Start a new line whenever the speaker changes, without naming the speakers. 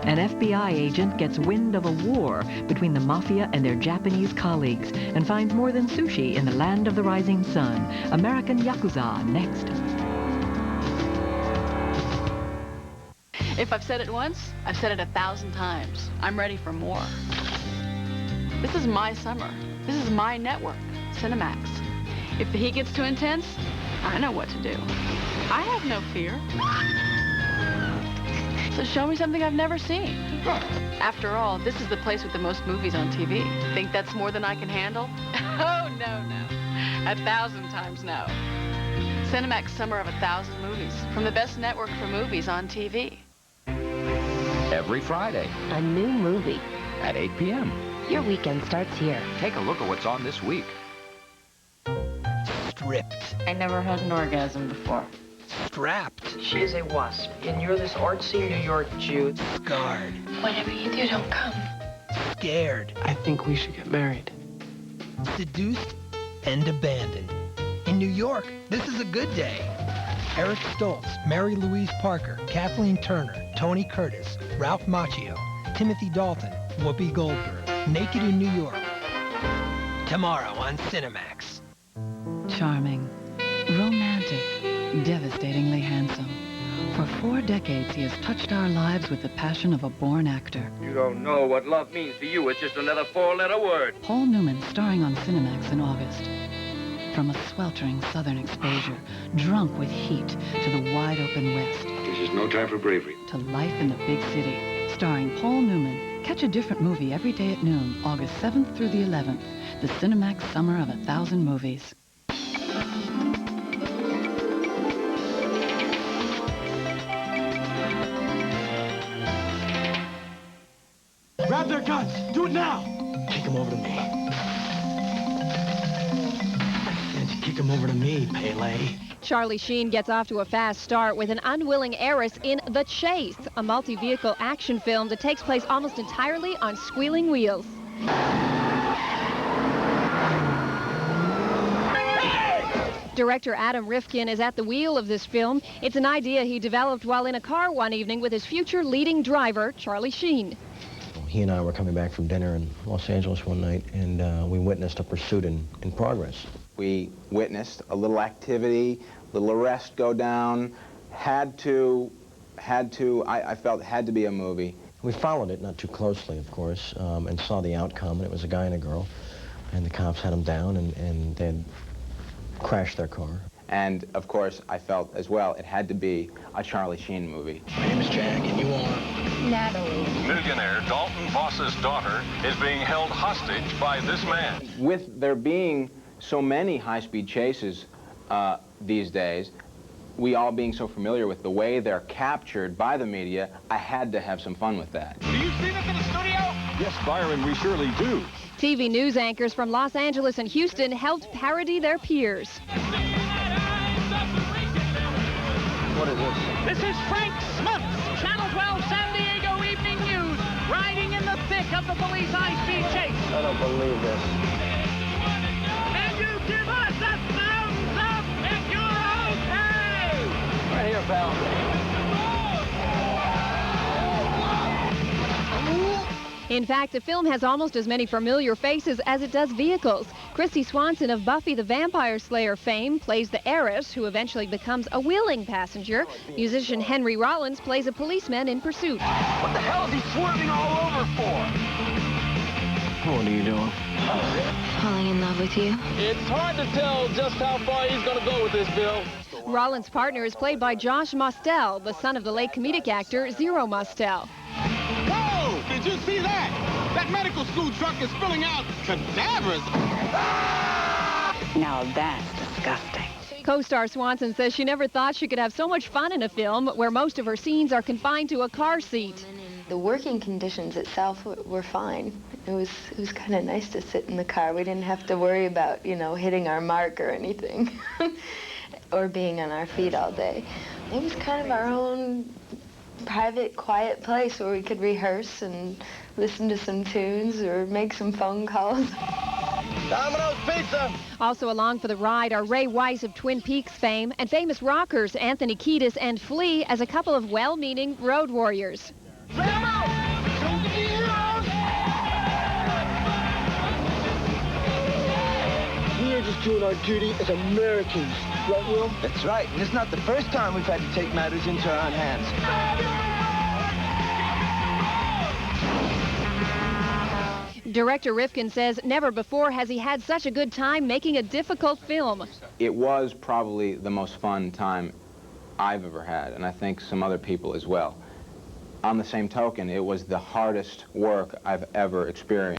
An FBI agent gets wind of a war between the mafia and their Japanese colleagues and finds more than sushi in the land of the rising sun. American Yakuza next.
If I've said it once, I've said it 1,000 times. I'm ready for more. This is my summer. This is my network, Cinemax. If the heat gets too intense, I know what to do. I have no fear. So show me something I've never seen. After all, this is the place with the most movies on TV. Think that's more than I can handle? Oh, no, no. 1,000 times no. Cinemax Summer of 1,000 movies, from the best network for movies on TV.
Every Friday.
A new movie.
At 8 p.m.
Your weekend starts here.
Take a look at what's on this week.
Stripped.
I never had an orgasm before.
Strapped.
She is a wasp, and you're this artsy New York Jew.
Scarred.
Whatever you do, don't come.
Scared.
I think we should get married.
Seduced and abandoned. In New York, this is a good day. Eric Stoltz, Mary Louise Parker, Kathleen Turner, Tony Curtis, Ralph Macchio, Timothy Dalton, Whoopi Goldberg. Naked in New York. Tomorrow on Cinemax.
Charming, romantic, devastatingly handsome. For 4 decades, he has touched our lives with the passion of a born actor.
You don't know what love means to you. It's just another 4-letter word.
Paul Newman, starring on Cinemax in August. From a sweltering southern exposure, drunk with heat, to the wide-open West.
This is no time for bravery.
To life in the big city, starring Paul Newman. Catch a different movie every day at noon, August 7th through the 11th. The Cinemax Summer of 1,000 movies.
Grab their guns! Do it now!
Kick him over to me. Kick him over to me, Pele.
Charlie Sheen gets off to a fast start with an unwilling heiress in The Chase, a multi-vehicle action film that takes place almost entirely on squealing wheels. Director Adam Rifkin is at the wheel of this film. It's an idea he developed while in a car one evening with his future leading driver, Charlie Sheen.
He and I were coming back from dinner in Los Angeles one night, and we witnessed a pursuit in progress.
We witnessed a little activity, little arrest go down, I felt had to be a movie.
We followed it, not too closely, of course, and saw the outcome, and it was a guy and a girl, and the cops had them down, and they'd crashed their car.
And, of course, I felt as well it had to be a Charlie Sheen movie.
My name is Jack, and you are?
Natalie.
Millionaire Dalton Voss's daughter is being held hostage by this man.
With there being so many high-speed chases these days, we all being so familiar with the way they're captured by the media, I had to have some fun with that.
Do you see this in the studio?
Yes, Byron, we surely do.
TV news anchors from Los Angeles and Houston helped parody their peers.
What is this? This is Frank Smith, Channel 12 San Diego Evening News, riding in the thick of the police high-speed chase.
I don't believe this.
And you give us a thumbs up if you're okay!
Right here, pal.
In fact, the film has almost as many familiar faces as it does vehicles. Kristy Swanson of Buffy the Vampire Slayer fame plays the heiress who eventually becomes a willing passenger. Musician Henry Rollins plays a policeman in pursuit.
What the hell is he swerving all over for?
What are you doing?
Falling in love with you?
It's hard to tell just how far he's gonna go with this, Bill.
Rollins' partner is played by Josh Mostel, the son of the late comedic actor Zero Mostel.
Whoa! Did you see that? That medical school truck is spilling out cadavers.
Now that's disgusting.
Co-star Swanson says she never thought she could have so much fun in a film where most of her scenes are confined to a car seat.
The working conditions itself were fine. It was kind of nice to sit in the car. We didn't have to worry about, hitting our mark or anything or being on our feet all day. It was kind of our own private, quiet place where we could rehearse and listen to some tunes or make some phone calls.
Domino's Pizza!
Also along for the ride are Ray Weiss of Twin Peaks fame and famous rockers Anthony Kiedis and Flea as a couple of well-meaning road warriors.
Come out!
just doing our duty as Americans. Right, Will?
That's right, and it's not the first time we've had to take matters into our own hands.
Director Rifkin says never before has he had such a good time making a difficult film.
It was probably the most fun time I've ever had, and I think some other people as well. On the same token, it was the hardest work I've ever experienced.